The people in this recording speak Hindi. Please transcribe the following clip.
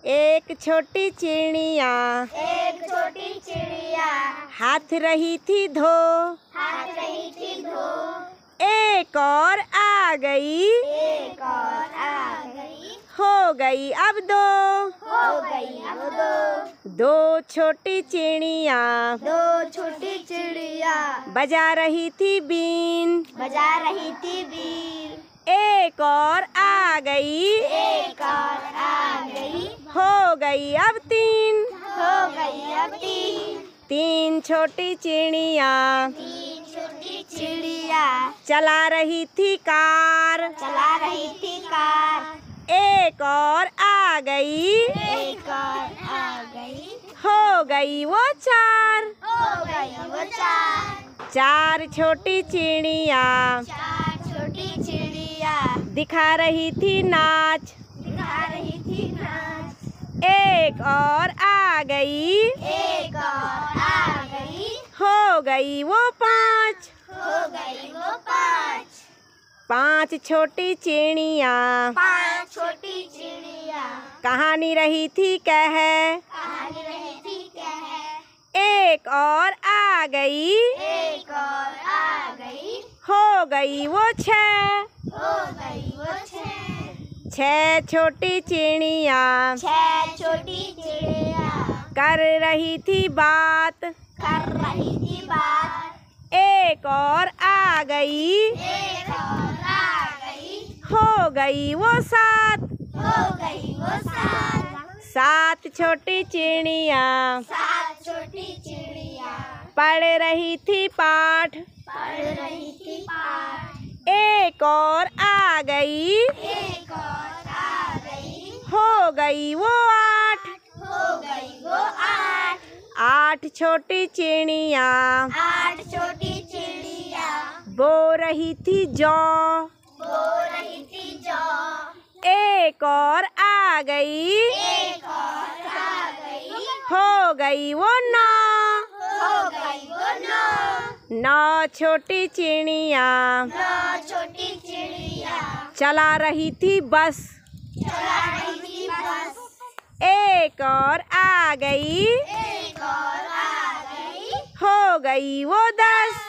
एक छोटी चिड़िया हाथ रही थी धो, एक और आ गई, हो गई अब दो, दो छोटी चिड़िया बजा रही थी बीन, एक और आ गई, हो गई अब तीन, तीन छोटी चिड़िया चला रही थी कार, एक और आ गई, हो गई वो चार, चार छोटी चिड़िया दिखा रही थी नाच, एक और आ गई, हो गई वो पाँच, पाँच छोटी चिड़िया कहानी रही थी कह, एक और आ गई, हो गई वो छह, छह छोटी चिड़िया कर रही थी बात, एक और आ गई, हो गई वो सात, सात छोटी चिड़िया पढ़ रही थी पाठ, एक और आ गई, हो गई वो आठ, आठ छोटी चिड़िया बो रही थी जौ, एक और आ गई, हो गई वो नौ, नौ छोटी चिड़िया चला रही थी बस, एक और आ गई, हो गई वो 10।